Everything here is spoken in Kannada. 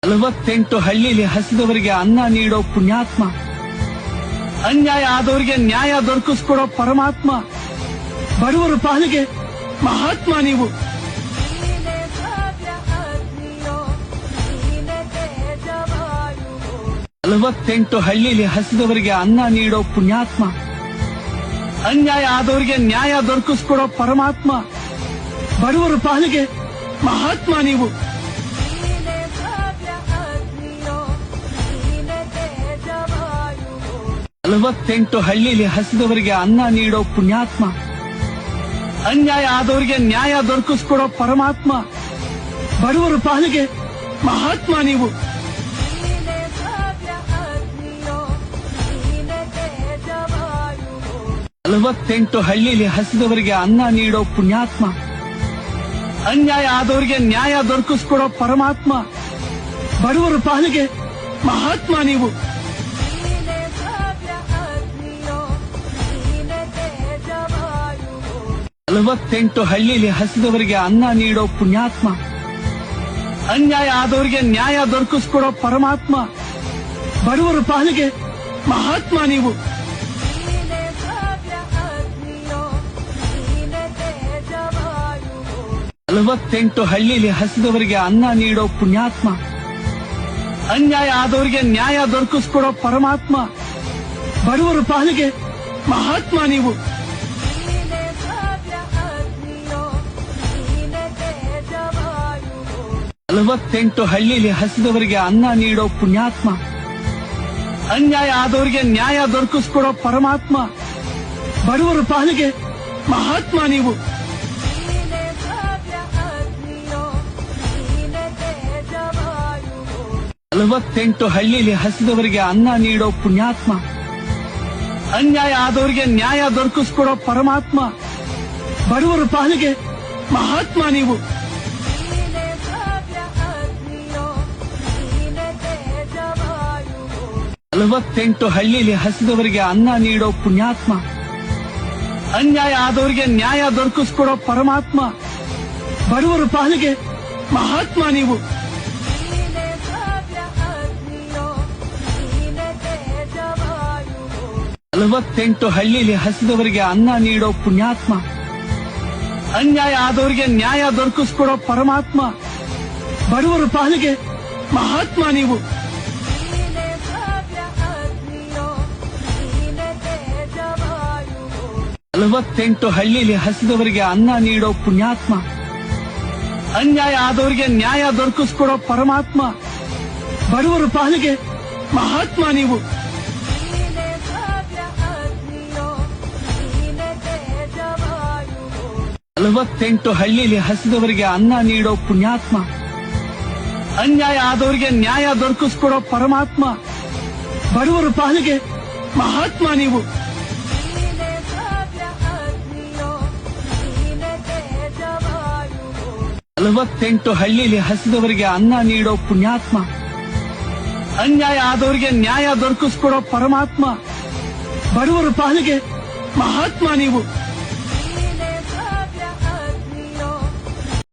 48 ಹಳ್ಳಿಲಿ ಹಸಿದವರಿಗೆ ಅನ್ನ ನೀಡೋ ಪುಣ್ಯಾತ್ಮ, ಅನ್ಯಾಯ ಆದವರಿಗೆ ನ್ಯಾಯ ದೊರಕಿಸ್ಕೊಡೋ ಪರಮಾತ್ಮ, ಬಡವರ ಪಾಲಿಗೆ ಮಹಾತ್ಮ ನೀವು. 48 ಹಳ್ಳಿಲಿ ಹಸಿದವರಿಗೆ ಅನ್ನ ನೀಡೋ ಪುಣ್ಯಾತ್ಮ, ಅನ್ಯಾಯ ಆದವರಿಗೆ ನ್ಯಾಯ ದೊರಕಿಸ್ಕೊಡೋ ಪರಮಾತ್ಮ, ಬಡವರ ಪಾಲಿಗೆ ಮಹಾತ್ಮ ನೀವು. 48 ಹಳ್ಳಿಲಿ ಹಸಿದವರಿಗೆ ಅನ್ನ ನೀಡೋ ಪುಣ್ಯಾತ್ಮ, ಅನ್ಯಾಯ ಆದವರಿಗೆ ನ್ಯಾಯ ದೊರಕಿಸ್ಕೊಡೋ ಪರಮಾತ್ಮ, ಬಡವರ ಪಾಲಿಗೆ ಮಹಾತ್ಮ ನೀವು. 48 ಹಳ್ಳಿಲಿ ಹಸಿದವರಿಗೆ ಅನ್ನ ನೀಡೋ ಪುಣ್ಯಾತ್ಮ, ಅನ್ಯಾಯ ಆದವರಿಗೆ ನ್ಯಾಯ ದೊರಕಿಸ್ಕೊಡೋ ಪರಮಾತ್ಮ, ಬಡವರ ಪಾಲಿಗೆ ಮಹಾತ್ಮ ನೀವು. 48 ಹಳ್ಳಿಲಿ ಹಸಿದವರಿಗೆ ಅನ್ನ ನೀಡೋ ಪುಣ್ಯಾತ್ಮ, ಅನ್ಯಾಯ ಆದವರಿಗೆ ನ್ಯಾಯ ದೊರಕಿಸ್ಕೊಡೋ ಪರಮಾತ್ಮ, ಬಡವರ ಪಾಲಿಗೆ ಮಹಾತ್ಮ ನೀವು. 48 ಹಳ್ಳಿಲಿ ಹಸಿದವರಿಗೆ ಅನ್ನ ನೀಡೋ ಪುಣ್ಯಾತ್ಮ, ಅನ್ಯಾಯ ಆದವರಿಗೆ ನ್ಯಾಯ ದೊರಕಿಸ್ಕೊಡೋ ಪರಮಾತ್ಮ, ಬಡವರ ಪಾಲಿಗೆ ಮಹಾತ್ಮ ನೀವು. 48 ಹಳ್ಳಿಲಿ ಹಸಿದವರಿಗೆ ಅನ್ನ ನೀಡೋ ಪುಣ್ಯಾತ್ಮ, ಅನ್ಯಾಯ ಆದವರಿಗೆ ನ್ಯಾಯ ದೊರಕಿಸ್ಕೊಡೋ ಪರಮಾತ್ಮ, ಬಡವರ ಪಾಲಿಗೆ ಮಹಾತ್ಮ ನೀವು. 48 ಹಳ್ಳಿಲಿ ಹಸಿದವರಿಗೆ ಅನ್ನ ನೀಡೋ ಪುಣ್ಯಾತ್ಮ, ಅನ್ಯಾಯ ಆದವರಿಗೆ ನ್ಯಾಯ ದೊರಕಿಸ್ಕೊಡೋ ಪರಮಾತ್ಮ, ಬಡವರ ಪಾಲಿಗೆ ಮಹಾತ್ಮ ನೀವು. 48 ಹಳ್ಳಿಲಿ ಹಸಿದವರಿಗೆ ಅನ್ನ ನೀಡೋ ಪುಣ್ಯಾತ್ಮ, ಅನ್ಯಾಯ ಆದವರಿಗೆ ನ್ಯಾಯ ದೊರಕಿಸ್ಕೊಡೋ ಪರಮಾತ್ಮ, ಬಡವರ ಪಾಲಿಗೆ ಮಹಾತ್ಮ ನೀವು. 48 ಹಳ್ಳಿಲಿ ಹಸಿದವರಿಗೆ ಅನ್ನ ನೀಡೋ ಪುಣ್ಯಾತ್ಮ, ಅನ್ಯಾಯ ಆದವರಿಗೆ ನ್ಯಾಯ ದೊರಕಿಸ್ಕೊಡೋ ಪರಮಾತ್ಮ, ಬಡವರ ಪಾಲಿಗೆ ಮಹಾತ್ಮ ನೀವು. 48 ಹಳ್ಳಿಲಿ ಹಸಿದವರಿಗೆ ಅನ್ನ ನೀಡೋ ಪುಣ್ಯಾತ್ಮ, ಅನ್ಯಾಯ ಆದವರಿಗೆ ನ್ಯಾಯ ದೊರಕಿಸ್ಕೊಡೋ ಪರಮಾತ್ಮ, ಬಡವರ ಪಾಲಿಗೆ ಮಹಾತ್ಮ ನೀವು. 48 ಹಳ್ಳಿಲಿ ಹಸಿದವರಿಗೆ ಅನ್ನ ನೀಡೋ ಪುಣ್ಯಾತ್ಮ, ಅನ್ಯಾಯ ಆದವರಿಗೆ ನ್ಯಾಯ ದೊರಕಿಸ್ಕೊಡೋ ಪರಮಾತ್ಮ, ಬಡವರ ಪಾಲಿಗೆ ಮಹಾತ್ಮ ನೀವು. 48 ಹಳ್ಳಿಲಿ ಹಸಿದವರಿಗೆ ಅನ್ನ ನೀಡೋ ಪುಣ್ಯಾತ್ಮ, ಅನ್ಯಾಯ ಆದವರಿಗೆ ನ್ಯಾಯ ದೊರಕಿಸ್ಕೊಡೋ ಪರಮಾತ್ಮ, ಬಡವರ ಪಾಲಿಗೆ ಮಹಾತ್ಮ ನೀವು.